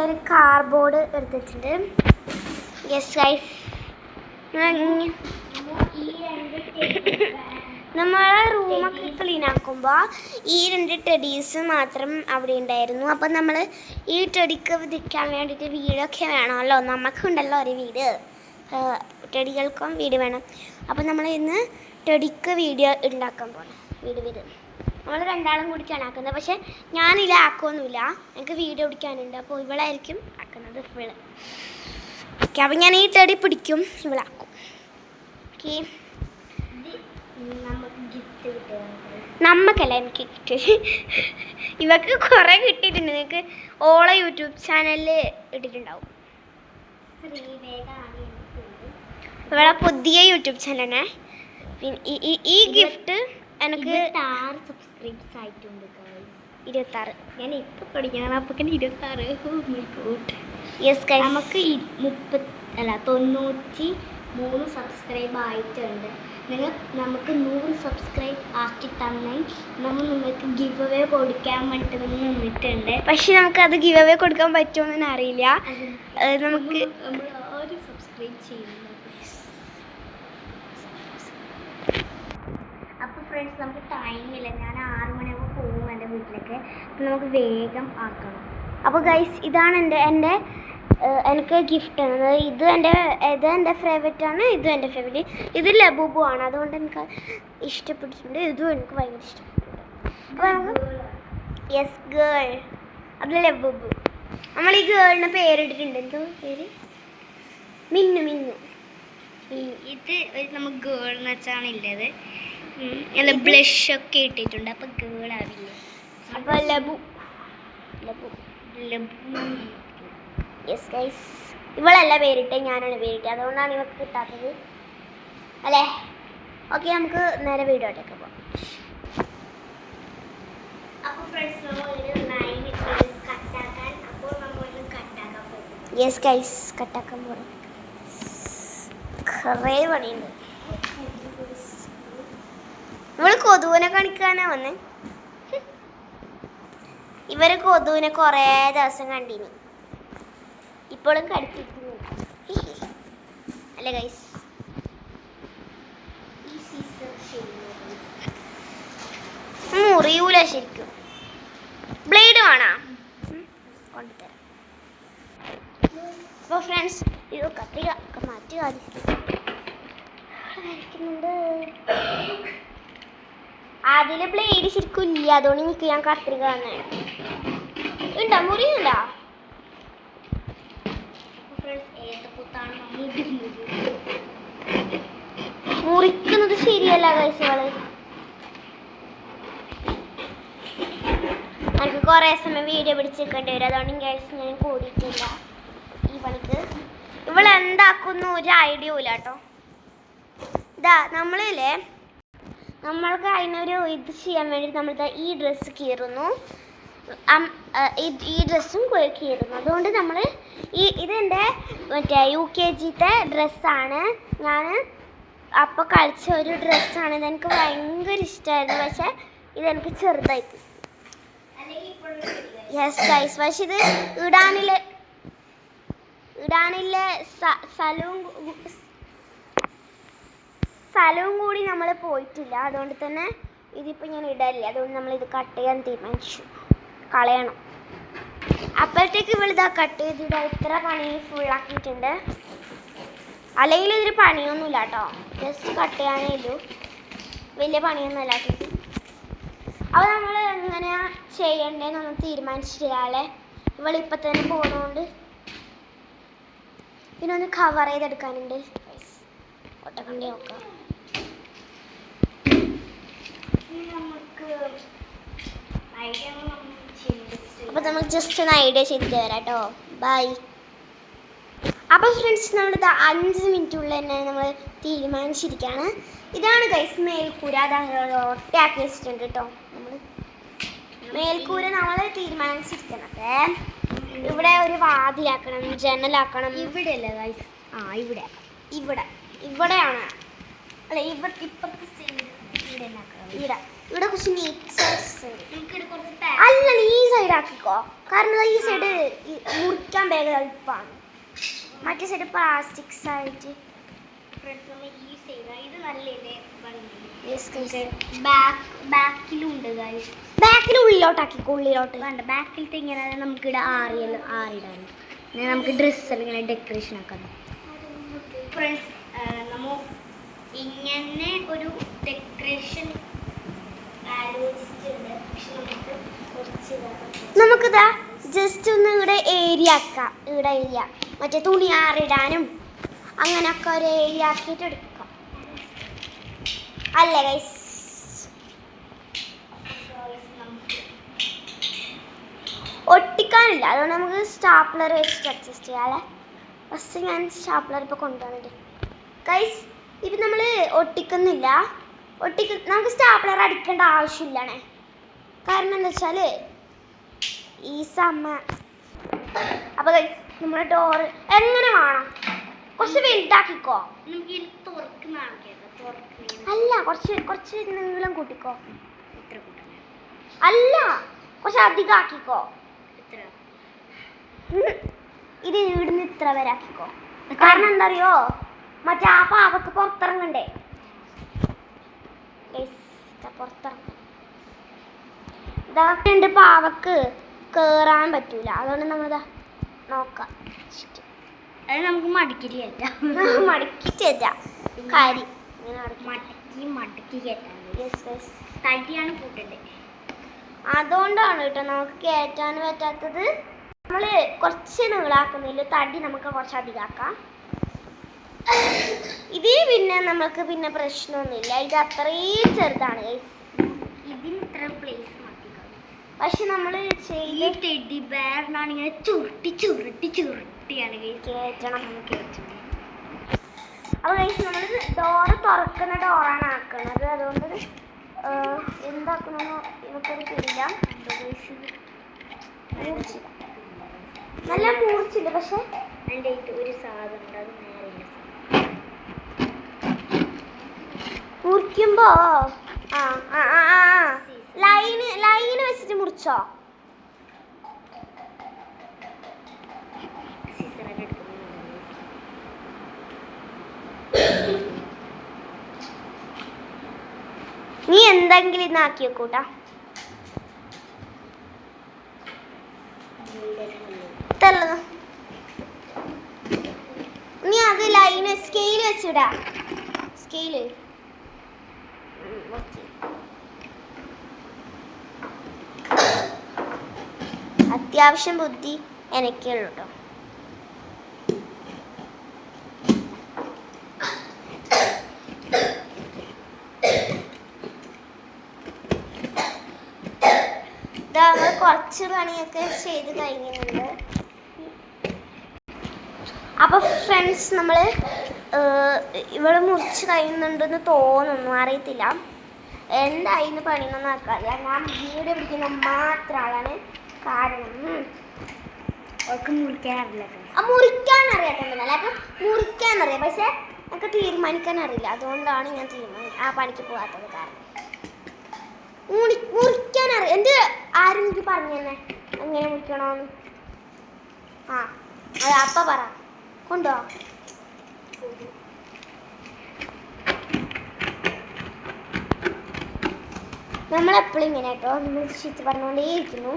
ഒരു കാർഡ്ബോർഡ് എടുത്തിട്ടുണ്ട്. Yes guys, നമ്മളെ റൂമൊക്കെ ക്ലീൻ ആക്കുമ്പോൾ ഈ 2 ടെഡീസ് മാത്രം അവിടെ ഉണ്ടായിരുന്നു. അപ്പം നമ്മൾ ഈ ടെഡിക്ക് വിധിക്കാൻ വേണ്ടിയിട്ട് വീടൊക്കെ വേണമല്ലോ, നമുക്കുണ്ടല്ലോ ഒരു വീട്, ടെഡികൾക്കും വീട് വേണം. അപ്പം നമ്മൾ ഇന്ന് ടെഡിക്ക് വീഡിയോ ഉണ്ടാക്കാൻ പോകണം. വീട് നമ്മൾ 2 ആളും കൂടിച്ചാണ് ആക്കുന്നത്. പക്ഷേ ഞാനില്ല ആക്കുമൊന്നുമില്ല, എനിക്ക് വീഡിയോ പിടിക്കാനുണ്ട്. അപ്പോൾ ഇവളായിരിക്കും ആക്കുന്നത് ഫുള്ള്. ഓക്കെ, അപ്പം ഞാൻ ഈ ടെടി പിടിക്കും, ഇവളാക്കും. ഓക്കെ, നമുക്കല്ല എനിക്ക് ഗിഫ്റ്റ്. ഇവക്ക് കുറേ കിട്ടിയിട്ടുണ്ട്. നിങ്ങൾക്ക് ഓളെ യൂട്യൂബ് ചാനലിൽ ഇട്ടിട്ടുണ്ടാവും. ഇവളെ പുതിയ യൂട്യൂബ് ചാനലാണ്. പിന്നെ ഈ ഗിഫ്റ്റ് എനിക്ക് 6 സബ്സ്ക്രൈബേഴ്സ് ആയിട്ടുണ്ട്. 26 ഞാൻ ഇപ്പോൾ പഠിക്കണം. അപ്പോൾ 26. യെസ് ഗൈസ്, നമുക്ക് 93 സബ്സ്ക്രൈബ് ആയിട്ടുണ്ട്. നമുക്ക് 100 സബ്സ്ക്രൈബ് ആക്കി തന്നെ നമ്മൾ നിങ്ങൾക്ക് ഗിവ് അവേ കൊടുക്കാൻ വേണ്ടിയിട്ട് നമ്മൾ നിന്നിട്ടുണ്ട്. പക്ഷെ നമുക്കത് ഗിവ് അവേ കൊടുക്കാൻ പറ്റുമെന്ന് അറിയില്ല. നമുക്ക് നമ്മൾ ആരും സബ്സ്ക്രൈബ് ചെയ്യുന്നില്ല. അപ്പോൾ ഫ്രണ്ട്സ്, നമുക്ക് ടൈമില്ല. ഞാൻ 6 മണിയാകുമ്പോൾ പോകും എൻ്റെ വീട്ടിലേക്ക്. അപ്പം നമുക്ക് വേഗം ആക്കണം. അപ്പോൾ ഗൈസ്, ഇതാണ് എനിക്ക് ഗിഫ്റ്റാണ്. ഇത് എൻ്റെ ഫേവറേറ്റ് ആണ്. ഇതും എൻ്റെ ഫേവറേറ്റ്. ഇത് ലബൂബു ആണ്, അതുകൊണ്ട് എനിക്ക് ഇഷ്ടപ്പെട്ടിട്ടുണ്ട്. ഇതും എനിക്ക് ഭയങ്കര ഇഷ്ടപ്പെട്ടിട്ടുണ്ട്. അപ്പോൾ നമുക്ക് യെസ് ഗേൾ, അത് ലബൂബു. നമ്മൾ ഈ ഗേളിന് പേരിട്ടിട്ടുണ്ട്. എന്തോ പേര്? മിന്നു. ഇത് നമുക്ക് ഗേൾ എന്ന് വെച്ചാണ് ഉള്ളത്. നല്ല ബ്ലഷ് ഒക്കെ ഇട്ടിട്ടുണ്ട്. അപ്പോൾ ഗേൾ ആവില്ല. അപ്പോൾ ലബു. യെസ് ഗൈസ്, ഇവളല്ല പേരിട്ടെ, ഞാനാണ് പേരിട്ടെ. അതുകൊണ്ടാണ് ഇവൾക്ക് കിട്ടാത്തത് അല്ലേ. ഓക്കെ, നമുക്ക് നേരെ വീഡിയോട്ടേക്ക് പോകാം. അപ്പോൾ ഫ്രണ്ട്സ്, യെസ് ഗൈസ്, കട്ടാക്കാൻ പോകണം. കുറേ പണിയുണ്ട്. ഇവള് കൊതുവിനെ കാണിക്കാനാ വന്നേ. ഇവര് കൊതുവിനെ കുറേ ദിവസം കണ്ടിനി, ഇപ്പോഴും കടിച്ചിരിക്കുന്നു അല്ലേ ഗൈസ്. മുറിയൂല ശരിക്കും. ബ്ലേഡ് വേണോ? കൊണ്ടുതരാം. അപ്പോൾ ഫ്രണ്ട്സ്, ഇത് കത്തിക മാറ്റി കാണിക്കുന്നുണ്ട്. അതിൽ ബ്ലേഡ് ശരിക്കും ഇല്ല, അതുകൊണ്ട് എനിക്ക് ഞാൻ കത്രിക തന്നെ ഉണ്ടോ. മുറിയുണ്ടോ? മുറിക്കുന്നത് ശരിയല്ല ഗൈസുകള്. എനിക്ക് കുറേ സമയം വീഡിയോ പിടിച്ചെടുക്കേണ്ടി വരും. അതുകൊണ്ട് ഗൈസ് ഞാൻ കൂടിയിട്ടില്ല ഈ പണിക്ക്. ഇവളെന്താക്കുന്നു ഒരു ഐഡിയ ഇല്ല കേട്ടോ. ഇതാ നമ്മൾക്ക് അതിനൊരു ഇത് ചെയ്യാൻ വേണ്ടി നമ്മൾ ഈ ഡ്രസ്സ് കീറുന്നു, ഈ ഡ്രസ്സും കീറുന്നു. അതുകൊണ്ട് നമ്മൾ ഇതെൻ്റെ മറ്റേ UKG-ത്തെ ഡ്രസ്സാണ്. ഞാൻ അപ്പോൾ കളിച്ച ഒരു ഡ്രസ്സാണ്. ഇതെനിക്ക് ഭയങ്കര ഇഷ്ടമായിരുന്നു. പക്ഷേ ഇതെനിക്ക് ചെറുതായിട്ട്. യെസ് ഗൈസ്, പക്ഷെ ഇത് ഇടാനില്ല സ്ഥലവും കൂടി നമ്മൾ പോയിട്ടില്ല. അതുകൊണ്ട് തന്നെ ഇതിപ്പോൾ ഞാൻ ഇടല്ലേ. അതുകൊണ്ട് നമ്മളിത് കട്ട് ചെയ്യാൻ തീരുമാനിച്ചു, കളയണം. അപ്പോഴത്തേക്ക് ഇവളിതാ കട്ട് ചെയ്തിട്ട് ഇത്ര പണി ഫുള്ളാക്കിയിട്ടുണ്ട്. അല്ലെങ്കിൽ ഇതിന് പണിയൊന്നുമില്ല കേട്ടോ, ജസ്റ്റ് കട്ട് ചെയ്യാനേ ഉള്ളൂ, വലിയ പണിയൊന്നും ഇല്ലാക്കിയിട്ട്. അപ്പോൾ നമ്മൾ എങ്ങനെയാണ് ചെയ്യേണ്ടതെന്നൊന്നും തീരുമാനിച്ചിട്ടില്ലാല്ലേ. ഇവളിപ്പോൾ തന്നെ പോകുന്നതുകൊണ്ട് ഇതിനൊന്ന് കവർ ചെയ്തെടുക്കാനുണ്ട്. ഒട്ടക്കണ്ടി നോക്കാം. അപ്പോൾ നമ്മൾ ജസ്റ്റ് ഒന്ന് ഐഡിയ ചെയ്തിട്ട് വരാം കേട്ടോ. ബൈ. അപ്പോൾ ഫ്രണ്ട്സ്, നമ്മളിത് 5 മിനിറ്റുള്ളിൽ തന്നെ നമ്മൾ തീരുമാനിച്ചിരിക്കുകയാണ്. ഇതാണ് ഗൈസ് മേൽക്കൂര. അത് ഒട്ടയാക്കി വെച്ചിട്ടുണ്ട് കേട്ടോ. നമ്മൾ മേൽക്കൂര നമ്മൾ തീരുമാനിച്ചിരിക്കുന്നത്. ഇവിടെ ഒരു വാതിലാക്കണം, ജനലാക്കണം. ഇവിടെ അല്ലേ ഗൈസ്? ഇവിടെയാണ്. അല്ല, ഇപ്പുറത്തെ ഇവിടെ ഇവിടെ കുറച്ച് നീറ്റ് നമുക്കിവിടെ കുറച്ച് അല്ല ഈ സൈഡ് ആക്കിക്കോ, കാരണം ഈ സൈഡ് മുറിക്കാൻ വേഗം എളുപ്പമാണ്. മറ്റേ സൈഡ് പ്ലാസ്റ്റിക്സ് ആയിട്ട്. ഈ സൈഡ് ഇത് നല്ലല്ലേ യെസ് ബാക്കിലുണ്ട് ഗൈസ്. ബാക്കിൽ ഉള്ളിലോട്ടാക്കിക്കോ, ഉള്ളിലോട്ട് വേണ്ട. ബാക്കിലത്തെ ഇങ്ങനെ നമുക്കിവിടെ ആറിടാനും നമുക്ക് ഡ്രസ്സെല്ലാം ഇങ്ങനെ ഡെക്കറേഷൻ ആക്കാം. ഫ്രണ്ട്സ്, നമ്മൾ ഇങ്ങനെ ഒരു ഡെക്കറേഷൻ ആലോചിച്ചിട്ടുണ്ട്. പക്ഷെ നമുക്ക് കുറച്ച് നമുക്കിതാ ജസ്റ്റ് ഒന്ന് ഇവിടെ ഏരിയ ആക്കാം. ഇവിടെ ഏരിയ മറ്റേ തുണി ആറിടാനും അങ്ങനെയൊക്കെ ഒരു ഏരിയ ആക്കിയിട്ട് എടുക്കാം അല്ലേ ഗൈസ്? ഒട്ടിക്കാനില്ല, അതുകൊണ്ട് നമുക്ക് സ്റ്റാപ്ലർ വെച്ചിട്ട് അഡ്ജസ്റ്റ് ചെയ്യാം അല്ലേ? ഫസ്റ്റ് ഞാൻ സ്റ്റാപ്ലർ ഇപ്പോൾ കൊണ്ടുവന്നിട്ട് ഗൈസ്. ഇപ്പം നമ്മൾ ഒട്ടിക്കുന്നില്ല, നമുക്ക് സ്റ്റാപ്ലർ അടിക്കേണ്ട ആവശ്യമില്ലാണേ. കാരണം എന്താ വെച്ചാൽ ഈ അപ്പോൾ ഗൈസ് നമ്മുടെ ഡോറ് എങ്ങനെ വേണം, കുറച്ച് വലുതാക്കിക്കോ. നമുക്ക് തുറക്കുന്ന അല്ല, കുറച്ച് നീളം കൂട്ടിക്കോ. ഇത്ര കൂട്ടണം അല്ല, കുറച്ച് അധികം ആക്കിക്കോ. ഇത്ര ഇത് ഇവിടുന്ന് ഇത്ര വരെ ആക്കിക്കോ. കാരണം എന്താ അറിയോ, മറ്റേ ആ പാവക്ക് പുറത്തിറങ്ങണ്ടേ? പുറത്തിറങ്ങ ഇതാണ്ട് പാവക്ക് കേറാൻ പറ്റൂല, അതുകൊണ്ട് നമ്മളിതാ നോക്കാം. അത് നമുക്ക് മടക്കി കയറ്റാം. മടക്കി കയറ്റാം കാര്യം മടക്കി കയറ്റാം. തടിയാണ് കൂട്ടണ്ടേ, അതുകൊണ്ടാണ് കേട്ടോ നമുക്ക് കയറ്റാൻ പറ്റാത്തത്. നമ്മൾ കുറച്ച് നീളാക്കുന്നില്ല, തടി നമുക്ക് കുറച്ച് അധികമാക്കാം. ഇത് പിന്നെ നമുക്ക് പിന്നെ പ്രശ്നമൊന്നുമില്ല, ഇത് അത്രയും ചെറുതാണ്. ഇതിന് ഇത്ര പ്ലേസ് മതി. പക്ഷെ നമ്മൾ ചെയ്ത് ടെഡി ബെയറിനാണ് ഇങ്ങനെ ചുരുട്ടിയാണ് കയറ്റണം. അപ്പോൾ കഴിച്ച് നമ്മൾ ഡോറ് തുറക്കുന്ന ഡോറാണ് ആക്കുന്നത്. അതുകൊണ്ട് എന്താക്കണമെന്ന് നമുക്കൊരു പിടില്ല. നല്ല മൂർച്ചില്ല, പക്ഷെ എൻ്റെ ഒരു സാധനം ഉണ്ട്, അത് നേരെ മുറിക്കുമ്പോ ലൈന് വെച്ചിട്ട് മുറിച്ചോ. നീ എന്തെങ്കിലും ഇന്നാക്കി വെക്കൂട്ടാ. നീ അത് ലൈന് സ്കെയിൽ വെച്ചിടാ. സ്കെയില് അത്യാവശ്യം ബുദ്ധി എനിക്കുള്ളൂ കേട്ടോ. നമ്മൾ കുറച്ച് പണിയൊക്കെ ചെയ്ത് കഴിഞ്ഞിട്ടുണ്ട്. അപ്പോൾ ഫ്രണ്ട്സ്, നമ്മൾ ഇവിടെ മുറിച്ച് കഴിയുന്നുണ്ടെന്ന് തോന്നുന്നു, അറിയത്തില്ല എന്തായിന്ന് പണിയൊന്നും ആക്കാറില്ല. ഞാൻ വീഡിയോ പിടിക്കുന്ന മാത്രം ആളാണ്. കാരണം അവർക്ക് മുറിക്കാനറിയില്ല. മുറിക്കാൻ അറിയാത്തല്ല, അപ്പം മുറിക്കാനറിയാം, പക്ഷെ എനിക്ക് തീരുമാനിക്കാൻ അറിയില്ല. അതുകൊണ്ടാണ് ഞാൻ ആ പണിക്ക് പോകാത്തത്. കാരണം മുറിക്കാനറിയാം. എന്ത് ആരും എനിക്ക് പറഞ്ഞു തന്നെ എങ്ങനെ മുറിക്കണോന്ന്. അത് അപ്പ പറ, കൊണ്ടുപോ. നമ്മളെപ്പോഴും ഇങ്ങനെ കേട്ടോ, നമ്മൾ ചീത്ത പറഞ്ഞുകൊണ്ടേയിരിക്കുന്നു.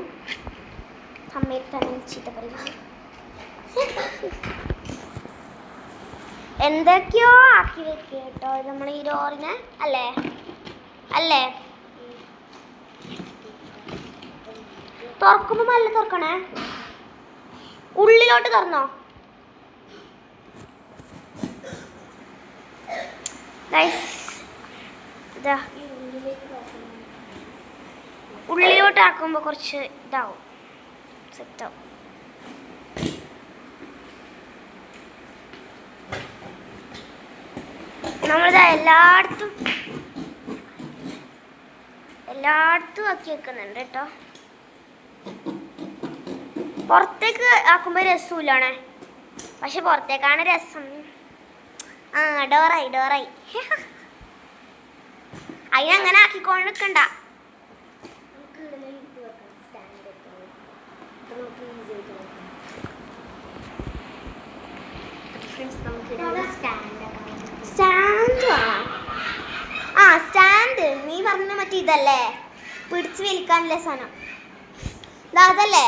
അമ്മയിൽ തന്നെ ചീത്ത പറയുന്നു. എന്തൊക്കെയോ ആക്കി വെക്കുക കേട്ടോ നമ്മൾ ഈ ഡോറിനെ. അല്ലേ അല്ലേ തുറക്കുമ്പോ നല്ല തുറക്കണേ. ഉള്ളിലോട്ട് തുറന്നോ. ഉള്ളിലോട്ട് ആക്കുമ്പോ കുറച്ച് ഇതാവും, സെറ്റാവും. നമ്മളിതാ എല്ലായിടത്തും ആക്കി വെക്കുന്നുണ്ട് കേട്ടോ. പുറത്തേക്ക് ആക്കുമ്പോൾ രസമില്ലാണേ, പക്ഷെ പുറത്തേക്കാണ് രസം. ഡോറായി അതിനങ്ങനെ ആക്കിക്കൊണ്ട് നിൽക്കണ്ട. സ്റ്റാൻഡ് വേണം. ആ സ്റ്റാൻഡ് നീ പറഞ്ഞ മറ്റേ ഇതല്ലേ, പിടിച്ച് വലിക്കാനുള്ള സാധനം അതല്ലേ?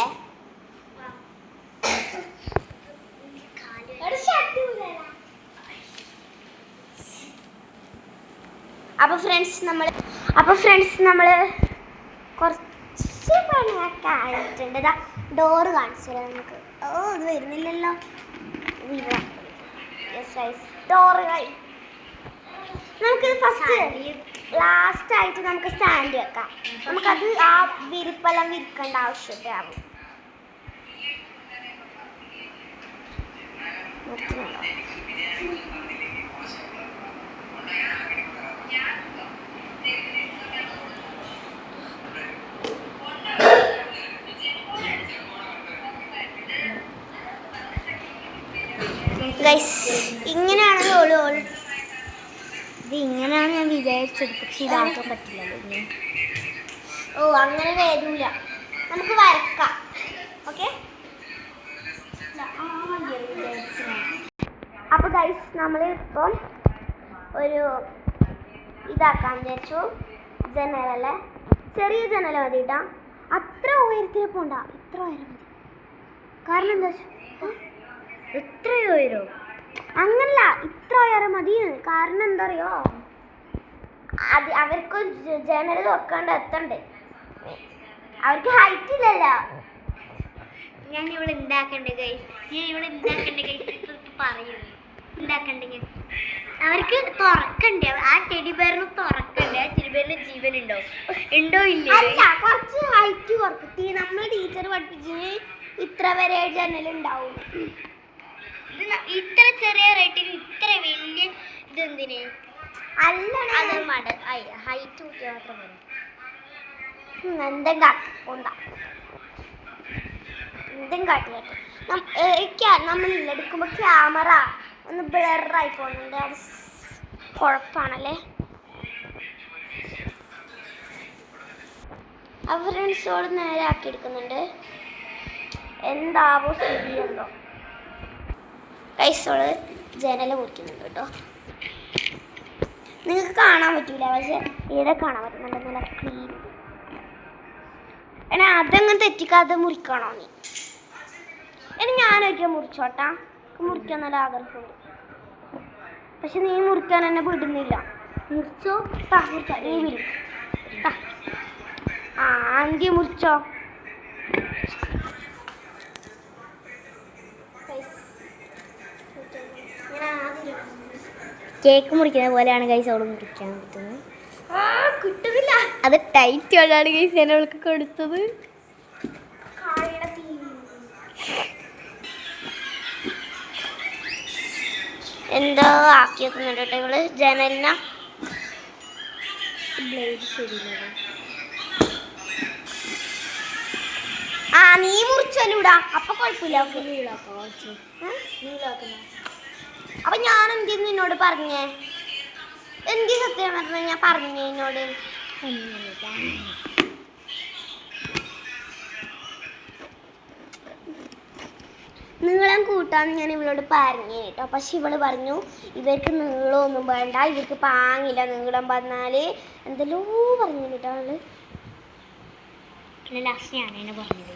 അപ്പോൾ ഫ്രണ്ട്സ് നമ്മൾ കുറച്ച് പണിയൊക്കെ ആയിട്ടുണ്ട്. ഇതാ ഡോറ് കാണിച്ചു തരാം നമുക്ക്. ഓ ഇത് വരുന്നില്ലല്ലോ. ഡോറ് നമുക്ക് ഫസ്റ്റ് ലാസ്റ്റ് ആയിട്ട് നമുക്ക് സ്റ്റാൻഡ് വെക്കാം. നമുക്കത് ആ വിരിപ്പെല്ലാം വിരിക്കേണ്ട ആവശ്യമാവും. ഇങ്ങനെയാണ് ഇത് ഇങ്ങനെയാണ് ഞാൻ വിചാരിച്ചത്, പക്ഷെ ഇതാക്കാൻ പറ്റില്ലല്ലോ. ഓ അങ്ങനെ വരൂല, നമുക്ക് വരക്കാം. ഓക്കെ. അപ്പോൾ ഗൈസ് നമ്മളിപ്പം ഒരു ഇതാക്കാൻ വിചാരിച്ചു. ജനലല്ലേ, ചെറിയ ജനല മതി കേട്ടാ. അത്ര ഉയരത്തിൽ പോണ്ട, ഇത്ര ഉയരം മതി. കാരണം എന്താ എത്രയോ ഉയരോ? അങ്ങനല്ല, ഇത്ര ഉയരം മതി. കാരണം എന്താ അറിയോ, അത് അവർക്ക് ജനൽ തുറക്കാണ്ട് എത്തണ്ടേ, അവർക്ക് ഹൈറ്റ് ഇല്ലല്ലോ. ഞാൻ ഇവിടെ ഉണ്ടാക്കണ്ടേ ഗൈസ്, പറയൂ ഉണ്ടാക്കണ്ടെങ്കിൽ അവർക്ക് തുറക്കണ്ടേ, ആ ടെഡിബെയറിന് തുറക്കണ്ടേ. ആ ടെഡിബെയറിന് ജീവനുണ്ടോ ഇല്ലേ? അല്ല, കുറച്ച് ഹൈറ്റ് കുറച്ച്. നമ്മൾ ടീച്ചർ പഠിപ്പിച്ചതിന് ഇത്ര വരെ ജനലുണ്ടാവും. ഇത്ര ചെറിയ റേറ്റിന് ഇത്ര വലിയ ഇതെന്തിന്? അല്ല ഹൈറ്റ് കൂട്ടിയാൽ മാത്രം മതി. എന്തും കാട്ടി നമ്മൾ എടുക്കുമ്പോൾ ക്യാമറ ഒന്ന് ബ്ലറായി പോകുന്നുണ്ട്. അത് കുഴപ്പമാണല്ലേ. ഫ്രണ്ട്സോട് നേരെ ആക്കി എടുക്കുന്നുണ്ട്. എന്താവോ ശരിയല്ലോ. കൈസോള് ജനൽ മുറിക്കുന്നുണ്ട് കേട്ടോ. നിങ്ങൾക്ക് കാണാൻ പറ്റൂല, പക്ഷെ ഇവിടെ കാണാൻ പറ്റുന്നുണ്ട്. നല്ല ക്ലീൻ. എന്നാ അതങ്ങനെ തെറ്റിക്കാതെ മുറിക്കണോ നീ? ഇനി ഞാനൊക്കെ മുറിച്ചോട്ടാ. മുറിക്കാൻ നല്ല ആഗ്രഹമുണ്ട്, പക്ഷെ നീ മുറിക്കാൻ എന്നെ വിടുന്നില്ല. മുറിച്ചോ? നീ വിടും. ആ ആന്റി മുറിച്ചോ. കേക്ക് മുറിക്കുന്ന പോലെയാണ് ഗൈസ് അവള് മുറിക്കാൻ പറ്റുന്നത്. കിട്ടുന്നില്ല. അത് ടൈറ്റ് കൊണ്ടാണ് ഗൈസ് ഞാൻ അവൾക്ക് കൊടുത്തത്. എന്തോ ആക്കി വെക്കുന്നുണ്ട് കേട്ടോ ഇവള് ജനലിന. ആ നീ മുറിച്ചല്ലൂടാ, അപ്പൊ കുഴപ്പമില്ല. അപ്പൊ ഞാൻ എന്തെന്ന് നിന്നോട് പറഞ്ഞേ? എന്തി സത്യം പറഞ്ഞ ഞാൻ പറഞ്ഞേ എന്നോട്? നീളം കൂട്ടാന്ന് ഞാൻ ഇവളോട് പറഞ്ഞു കേട്ടോ. പക്ഷെ ഇവള് പറഞ്ഞു ഇവർക്ക് നീളമൊന്നും വേണ്ട, ഇവർക്ക് പാങ്ങില്ല നീളം പറഞ്ഞാല് എന്തെല്ലോ പറഞ്ഞു കേട്ടോ അവള്. ലാസ്റ്റ് ഞാനാണ് പറഞ്ഞത്.